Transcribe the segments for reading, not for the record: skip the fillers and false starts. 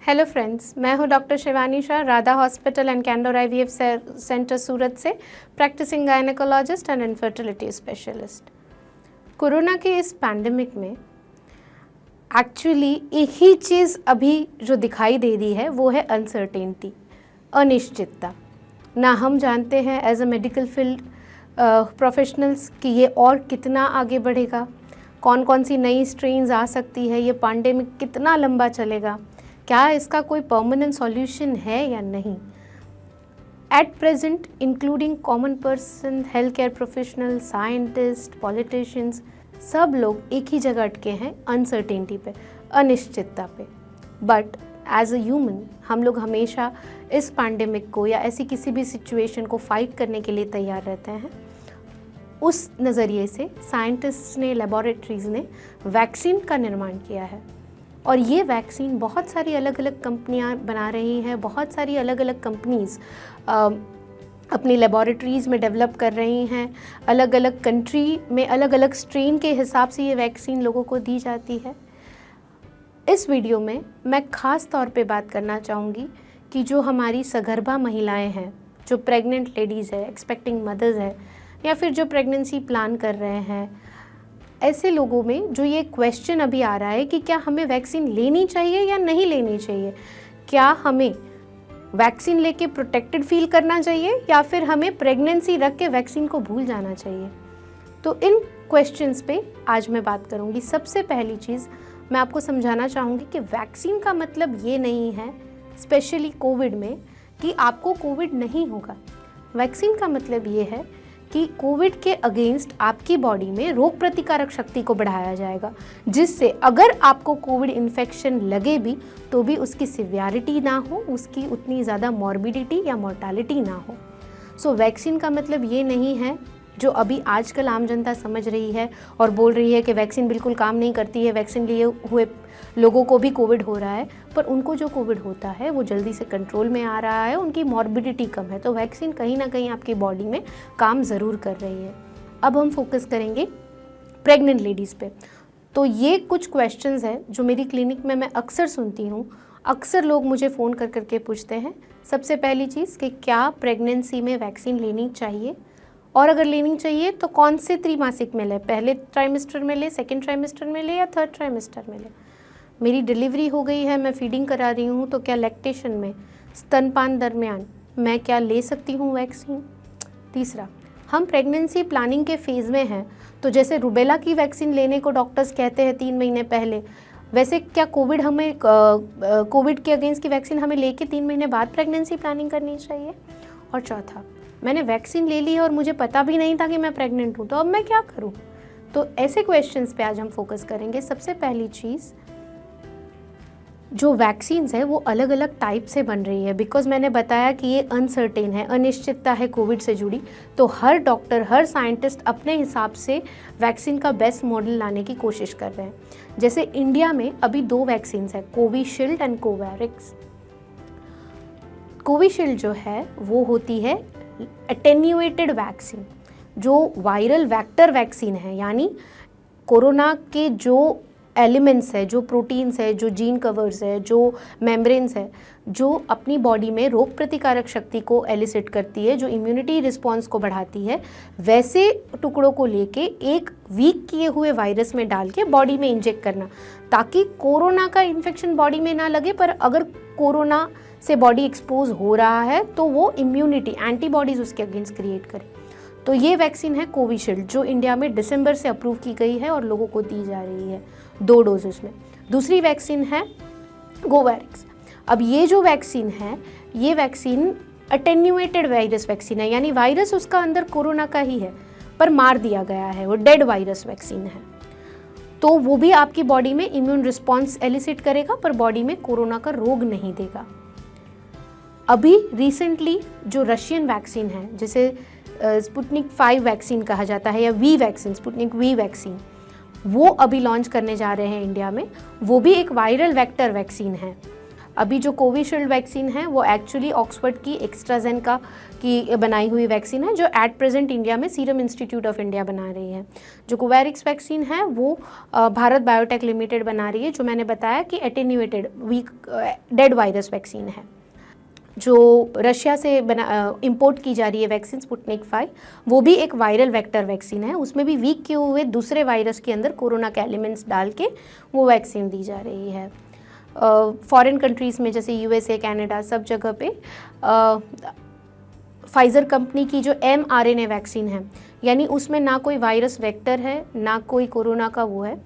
Hello friends, मैं हूं doctor Shivani Shah, Radha hospital and Candor IVF centre Surat से, practising gynaecologist and infertility specialist. Corona के इस पैंडेमिक में एक्चुअली एक ही चीज़ अभी जो दिखाई दे रही है वो है अनसर्टेनिटी, अनिश्चितता। ना हम जानते हैं as a medical field professionals कि ये और कितना आगे बढ़ेगा, कौन कौन सी नई स्ट्रेन्स आ सकती है, ये पैंडेमिक कितना लंबा चलेगा, क्या इसका कोई परमानेंट सॉल्यूशन है या नहीं। At present including common person, health care professional, scientist, politicians, सब लोग एक ही जगह अटके हैं अनसर्टेनिटी पे, अनिश्चितता पे। बट एज अ ह्यूमन हम लोग हमेशा इस पैंडेमिक को या ऐसी किसी भी सिचुएशन को फाइट करने के लिए तैयार रहते हैं। उस नज़रिए से साइंटिस्ट्स ने, लेबोरेटरीज़ ने वैक्सीन का निर्माण किया है और ये वैक्सीन बहुत सारी अलग अलग कंपनियां बना रही हैं, बहुत सारी अलग अलग कंपनीज़ अपनी लेबोरेटरीज़ में डेवलप कर रही हैं। अलग अलग कंट्री में अलग अलग स्ट्रेन के हिसाब से ये वैक्सीन लोगों को दी जाती है। इस वीडियो में मैं ख़ास तौर पे बात करना चाहूँगी कि जो हमारी सगर्भा महिलाएं हैं, जो प्रेग्नेंट लेडीज़ है, एक्सपेक्टिंग मदर्स है, या फिर जो प्रेगनेंसी प्लान कर रहे हैं, ऐसे लोगों में जो ये क्वेश्चन अभी आ रहा है कि क्या हमें वैक्सीन लेनी चाहिए या नहीं लेनी चाहिए, क्या हमें वैक्सीन लेके प्रोटेक्टेड फील करना चाहिए या फिर हमें प्रेगनेंसी रख के वैक्सीन को भूल जाना चाहिए। तो इन क्वेश्चंस पे आज मैं बात करूँगी। सबसे पहली चीज़ मैं आपको समझाना चाहूँगी कि वैक्सीन का मतलब ये नहीं है, स्पेशली कोविड में, कि आपको कोविड नहीं होगा। वैक्सीन का मतलब ये है कि कोविड के अगेंस्ट आपकी बॉडी में रोग प्रतिकारक शक्ति को बढ़ाया जाएगा, जिससे अगर आपको कोविड इन्फेक्शन लगे भी तो भी उसकी सिवियरिटी ना हो, उसकी उतनी ज़्यादा मॉर्बिडिटी या मोर्टालिटी ना हो। सो वैक्सीन का मतलब ये नहीं है जो अभी आजकल आम जनता समझ रही है और बोल रही है कि वैक्सीन बिल्कुल काम नहीं करती है, वैक्सीन लिए हुए लोगों को भी कोविड हो रहा है, पर उनको जो कोविड होता है वो जल्दी से कंट्रोल में आ रहा है, उनकी मॉर्बिडिटी कम है। तो वैक्सीन कहीं ना कहीं आपकी बॉडी में काम ज़रूर कर रही है। अब हम फोकस करेंगे प्रेग्नेंट लेडीज़ पे। तो ये कुछ क्वेश्चंस हैं जो मेरी क्लिनिक में मैं अक्सर सुनती हूँ। अक्सर लोग मुझे फ़ोन कर करके पूछते हैं। सबसे पहली चीज़ कि क्या प्रेगनेंसी में वैक्सीन लेनी चाहिए, और अगर लेनी चाहिए तो कौन से त्रैमासिक में ले, पहले ट्राइमेस्टर में ले, सेकेंड ट्राइमेस्टर में ले या थर्ड ट्राइमेस्टर में ले। मेरी डिलीवरी हो गई है, मैं फीडिंग करा रही हूँ, तो क्या लैक्टेशन में, स्तनपान दरमियान मैं क्या ले सकती हूँ वैक्सीन। तीसरा, हम प्रेगनेंसी प्लानिंग के फेज़ में हैं, तो जैसे रुबेला की वैक्सीन लेने को डॉक्टर्स कहते हैं 3 महीने पहले, वैसे क्या कोविड के अगेंस्ट की वैक्सीन हमें लेके 3 महीने बाद प्रेगनेंसी प्लानिंग करनी चाहिए। और चौथा, मैंने वैक्सीन ले ली है और मुझे पता भी नहीं था कि मैं प्रेग्नेंट हूँ, तो अब मैं क्या करूँ। तो ऐसे क्वेश्चंस पे आज हम फोकस करेंगे। सबसे पहली चीज़, जो वैक्सीन्स है वो अलग अलग टाइप से बन रही है, बिकॉज मैंने बताया कि ये अनसर्टेन है, अनिश्चितता है कोविड से जुड़ी। तो हर डॉक्टर, हर साइंटिस्ट अपने हिसाब से वैक्सीन का बेस्ट मॉडल लाने की कोशिश कर रहे हैं। जैसे इंडिया में अभी 2 वैक्सीन्स है, कोविशील्ड एंड कोवैक्स। कोविशील्ड जो है वो होती है एटेन्यूएटेड वैक्सीन, जो वायरल वेक्टर वैक्सीन है, यानी कोरोना के जो एलिमेंट्स है, जो प्रोटीन्स है, जो जीन कवर्स है, जो मेम्ब्रेन्स है, जो अपनी बॉडी में रोग प्रतिकारक शक्ति को एलिसिट करती है, जो इम्यूनिटी रिस्पॉन्स को बढ़ाती है, वैसे टुकड़ों को लेके एक वीक किए हुए वायरस में डाल के बॉडी में इंजेक्ट करना, ताकि कोरोना का इन्फेक्शन बॉडी में ना लगे, पर अगर कोरोना से बॉडी एक्सपोज हो रहा है तो वो इम्यूनिटी, एंटीबॉडीज़ उसके अगेंस्ट क्रिएट करे। तो ये वैक्सीन है कोविशील्ड, जो इंडिया में दिसंबर से अप्रूव की गई है और लोगों को दी जा रही है 2 डोजेस में। दूसरी वैक्सीन है कोवैक्स। अब ये जो वैक्सीन है, ये वैक्सीन अटेन्यूएटेड वायरस वैक्सीन है, यानी वायरस उसका अंदर कोरोना का ही है पर मार दिया गया है, वो डेड वायरस वैक्सीन है। तो वो भी आपकी बॉडी में इम्यून रिस्पॉन्स एलिसिट करेगा पर बॉडी में कोरोना का रोग नहीं देगा। अभी रिसेंटली जो रशियन वैक्सीन है, जिसे स्पुतनिक 5 वैक्सीन कहा जाता है या V vaccine, Sputnik V vaccine, वो अभी लॉन्च करने जा रहे हैं इंडिया में। वो भी एक वायरल वेक्टर वैक्सीन है। अभी जो कोविशील्ड वैक्सीन है वो एक्चुअली ऑक्सफोर्ड की एस्ट्राजेनेका की बनाई हुई वैक्सीन है, जो एट प्रेजेंट इंडिया में सीरम इंस्टीट्यूट ऑफ इंडिया बना रही है। जो कोवैक्स वैक्सीन है वो भारत बायोटेक लिमिटेड बना रही है, जो मैंने बताया कि attenuated weak dead virus vaccine है। जो रशिया से इंपोर्ट की जा रही है वैक्सीन स्पुतनिक 5, वो भी एक वायरल वेक्टर वैक्सीन है। उसमें भी वीक किए हुए दूसरे वायरस के अंदर कोरोना के एलिमेंट्स डाल के वो वैक्सीन दी जा रही है। फॉरेन कंट्रीज़ में जैसे यूएसए, कनाडा, सब जगह पे फाइज़र कंपनी की जो mRNA वैक्सीन है, यानी उसमें ना कोई वायरस वेक्टर है ना कोई कोरोना का वो है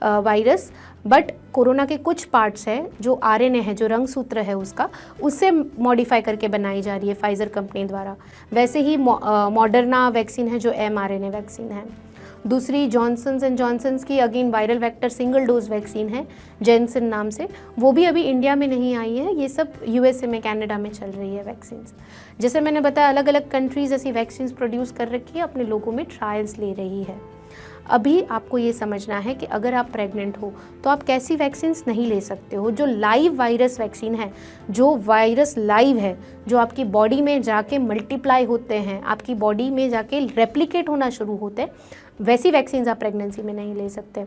वायरस, बट कोरोना के कुछ पार्ट्स है जो आरएनए है, जो रंग सूत्र है उसका, उससे मॉडिफाई करके बनाई जा रही है फाइज़र कंपनी द्वारा। वैसे ही मॉडर्ना वैक्सीन है जो mRNA वैक्सीन है। दूसरी जॉनसन्स एंड जॉनसन्स की again viral vector single dose vaccine है जेनसन नाम से, वो भी अभी इंडिया में नहीं आई है। ये सब यूएसए में, कनाडा में चल रही है वैक्सीन्स। जैसे मैंने बताया अलग अलग कंट्रीज़ ऐसी वैक्सीन्स प्रोड्यूस कर रखी है, अपने लोगों में ट्रायल्स ले रही है। अभी आपको ये समझना है कि अगर आप प्रेग्नेंट हो तो आप कैसी वैक्सीन्स नहीं ले सकते हो। जो लाइव वायरस वैक्सीन है, जो वायरस लाइव है, जो आपकी बॉडी में जाके मल्टीप्लाई होते हैं, आपकी बॉडी में जाके रेप्लिकेट होना शुरू होते हैं, वैसी वैक्सीन्स आप प्रेगनेंसी में नहीं ले सकते।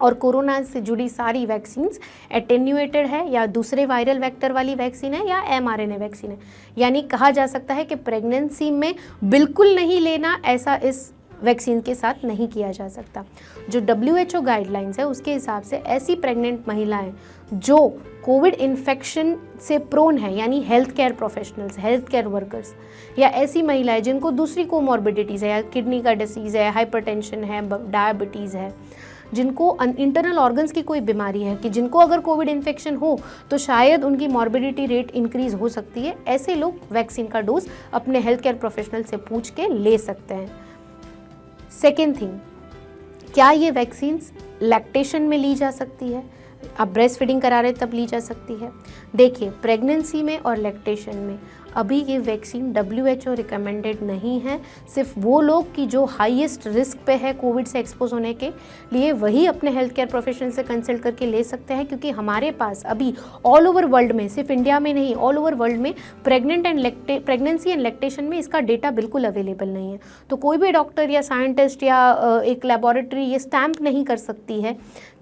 और कोरोना से जुड़ी सारी वैक्सीन्स एटेन्यूएटेड है या दूसरे वायरल वेक्टर वाली वैक्सीन है या mRNA वैक्सीन है। यानी कहा जा सकता है कि प्रेगनेंसी में बिल्कुल नहीं लेना, ऐसा इस वैक्सीन के साथ नहीं किया जा सकता। जो WHO गाइडलाइंस है उसके हिसाब से ऐसी प्रेग्नेंट महिलाएं जो कोविड इन्फेक्शन से प्रोन है, यानी health care professionals, health care workers, या ऐसी महिलाएं जिनको दूसरी कोमॉर्बिडिटीज़ है, या किडनी का डिसीज़ है, हाइपरटेंशन है, डायबिटीज़ है, जिनको इंटरनल ऑर्गन्स की कोई बीमारी है, कि जिनको अगर कोविड इन्फेक्शन हो तो शायद उनकी मॉर्बिडिटी रेट इंक्रीज़ हो सकती है, ऐसे लोग वैक्सीन का डोज अपने हेल्थ केयर प्रोफेशनल से पूछ के ले सकते हैं। सेकेंड थिंग, क्या ये वैक्सीन्स लैक्टेशन में ली जा सकती है? आप ब्रेस्ट फीडिंग करा रहे तब ली जा सकती है। देखिए, प्रेगनेंसी में और लैक्टेशन में अभी ये वैक्सीन WHO रिकमेंडेड नहीं है। सिर्फ वो लोग की जो हाईएस्ट रिस्क पे है कोविड से एक्सपोज होने के लिए, वही अपने हेल्थ केयर प्रोफेशनल से कंसल्ट करके ले सकते हैं, क्योंकि हमारे पास अभी ऑल ओवर वर्ल्ड में, सिर्फ इंडिया में नहीं, ऑल ओवर वर्ल्ड में प्रेगनेंसी एंड लैक्टेशन में इसका डेटा बिल्कुल अवेलेबल नहीं है। तो कोई भी डॉक्टर या साइंटिस्ट या एक लेबॉरेटरी ये स्टैम्प नहीं कर सकती है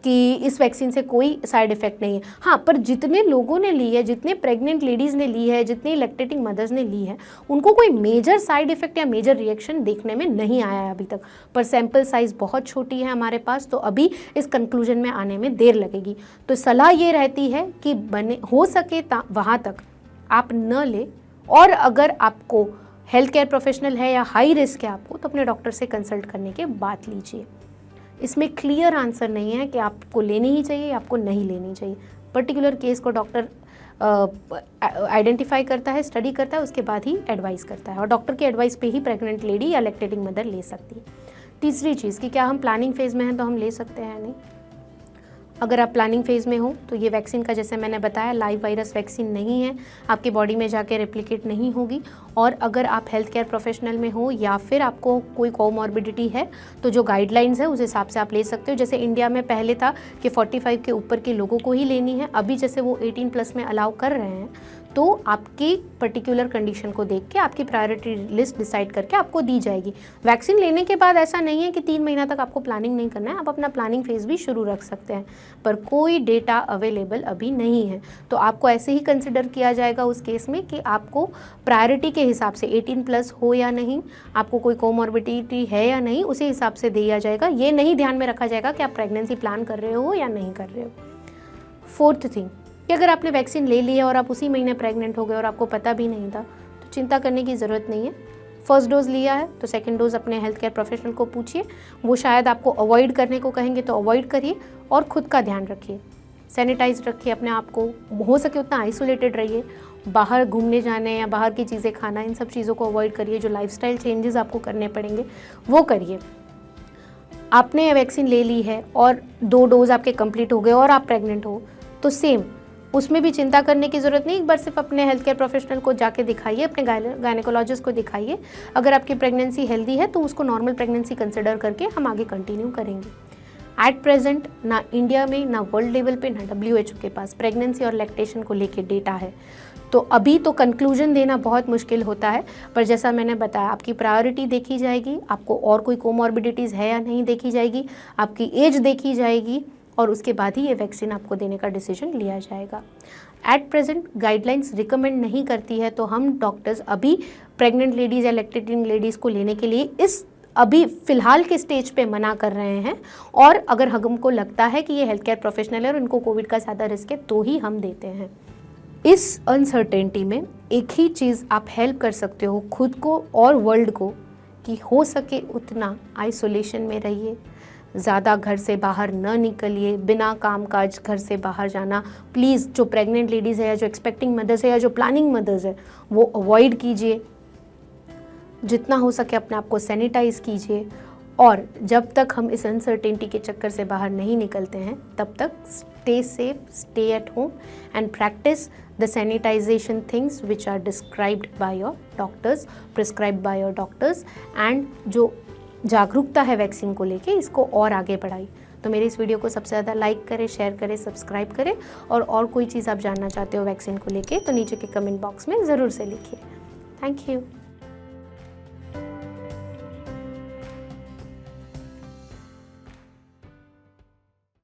कि इस वैक्सीन से कोई साइड इफ़ेक्ट नहीं है। हाँ, पर जितने लोगों ने ली है, जितने प्रेग्नेंट लेडीज़ ने ली है, जितनी लैक्टेटिंग मदर्स ने ली है, उनको कोई मेजर साइड इफ़ेक्ट या मेजर रिएक्शन देखने में नहीं आया है अभी तक। पर सैम्पल साइज़ बहुत छोटी है हमारे पास, तो अभी इस कंक्लूजन में आने में देर लगेगी। तो सलाह ये रहती है कि हो सके वहाँ तक आप न ले, और अगर आपको हेल्थ केयर प्रोफेशनल है या हाई रिस्क है आपको, तो अपने डॉक्टर से कंसल्ट करने के बाद लीजिए। इसमें क्लियर आंसर नहीं है कि आपको लेनी ही चाहिए या आपको नहीं लेनी चाहिए। पर्टिकुलर केस को डॉक्टर आइडेंटिफाई करता है, स्टडी करता है, उसके बाद ही एडवाइस करता है, और डॉक्टर की एडवाइस पे ही प्रेग्नेंट लेडी या लैक्टेटिंग मदर ले सकती है। तीसरी चीज़ कि क्या हम प्लानिंग फेज़ में हैं तो हम ले सकते हैं या नहीं। अगर आप प्लानिंग फेज़ में हो तो ये वैक्सीन का, जैसे मैंने बताया, लाइव वायरस वैक्सीन नहीं है, आपकी बॉडी में जाके रेप्लिकेट नहीं होगी। और अगर आप हेल्थ केयर प्रोफेशनल में हो या फिर आपको कोई कोमॉर्बिडिटी है, तो जो गाइडलाइंस है उस हिसाब से आप ले सकते हो। जैसे इंडिया में पहले था कि 45 के ऊपर के लोगों को ही लेनी है, अभी जैसे वो 18+ में अलाउ कर रहे हैं, तो आपकी पर्टिकुलर कंडीशन को देख के आपकी प्रायोरिटी लिस्ट डिसाइड करके आपको दी जाएगी। वैक्सीन लेने के बाद ऐसा नहीं है कि 3 महीना तक आपको प्लानिंग नहीं करना है, आप अपना प्लानिंग फेज़ भी शुरू रख सकते हैं, पर कोई डेटा अवेलेबल अभी नहीं है। तो आपको ऐसे ही कंसिडर किया जाएगा उस केस में कि आपको प्रायोरिटी के हिसाब से 18+ हो या नहीं, आपको कोई कोमॉर्बिडिटी है या नहीं, उसी हिसाब से दिया जाएगा। ये नहीं ध्यान में रखा जाएगा कि आप प्रेगनेंसी प्लान कर रहे हो या नहीं कर रहे हो। फोर्थ थिंग कि अगर आपने वैक्सीन ले ली है और आप उसी महीने प्रेग्नेंट हो गए और आपको पता भी नहीं था, तो चिंता करने की ज़रूरत नहीं है। फर्स्ट डोज लिया है तो सेकंड डोज अपने हेल्थ केयर प्रोफेशनल को पूछिए, वो शायद आपको अवॉइड करने को कहेंगे तो अवॉइड करिए, और ख़ुद का ध्यान रखिए, सैनिटाइज रखिए अपने आप को, हो सके उतना आइसोलेटेड रहिए, बाहर घूमने जाने या बाहर की चीज़ें खाना, इन सब चीज़ों को अवॉइड करिए। जो लाइफस्टाइल चेंजेस आपको करने पड़ेंगे वो करिए। आपने वैक्सीन ले ली है और 2 डोज आपके कंप्लीट हो गए और आप प्रेग्नेंट हो, तो सेम उसमें भी चिंता करने की ज़रूरत नहीं। एक बार सिर्फ अपने हेल्थ केयर प्रोफेशनल को जाके दिखाइए, अपने गायनेकोलॉजिस्ट को दिखाइए। अगर आपकी प्रेगनेंसी हेल्दी है तो उसको नॉर्मल प्रेगनेंसी कंसिडर करके हम आगे कंटिन्यू करेंगे। एट प्रेजेंट ना इंडिया में, ना वर्ल्ड लेवल पे, ना WHO के पास प्रेगनेंसी और लैक्टेशन को लेके डेटा है। तो अभी तो कंक्लूजन देना बहुत मुश्किल होता है, पर जैसा मैंने बताया आपकी प्रायोरिटी देखी जाएगी, आपको और कोई कोमॉर्बिडिटीज़ है या नहीं देखी जाएगी, आपकी एज देखी जाएगी और उसके बाद ही ये वैक्सीन आपको देने का डिसीजन लिया जाएगा। एट प्रेजेंट गाइडलाइंस रिकमेंड नहीं करती है, तो हम डॉक्टर्स अभी प्रेग्नेंट लेडीज़ या लैक्टेटिंग लेडीज़ को लेने के लिए इस अभी फ़िलहाल के स्टेज पे मना कर रहे हैं। और अगर हमको लगता है कि ये हेल्थ केयर प्रोफेशनल है और उनको कोविड का ज़्यादा रिस्क है तो ही हम देते हैं। इस अनसर्टेनिटी में एक ही चीज़ आप हेल्प कर सकते हो खुद को और वर्ल्ड को, कि हो सके उतना आइसोलेशन में रहिए, ज़्यादा घर से बाहर न निकलिए, बिना काम काज घर से बाहर जाना प्लीज़, जो प्रेग्नेंट लेडीज़ है या जो एक्सपेक्टिंग मदर्स है या जो प्लानिंग मदर्स है वो अवॉइड कीजिए। जितना हो सके अपने आप को सैनिटाइज़ कीजिए। और जब तक हम इस अनसर्टेनिटी के चक्कर से बाहर नहीं निकलते हैं तब तक stay safe, stay at home and practice the sanitization things which are described by your doctors, prescribed by your doctors. And जो जागरूकता है वैक्सीन को लेके, इसको और आगे बढ़ाई। तो मेरे इस वीडियो को सबसे ज़्यादा लाइक करें, शेयर करें, सब्सक्राइब करें। और कोई चीज़ आप जानना चाहते हो वैक्सीन को लेके तो नीचे के कमेंट बॉक्स में ज़रूर से लिखिए। Thank you.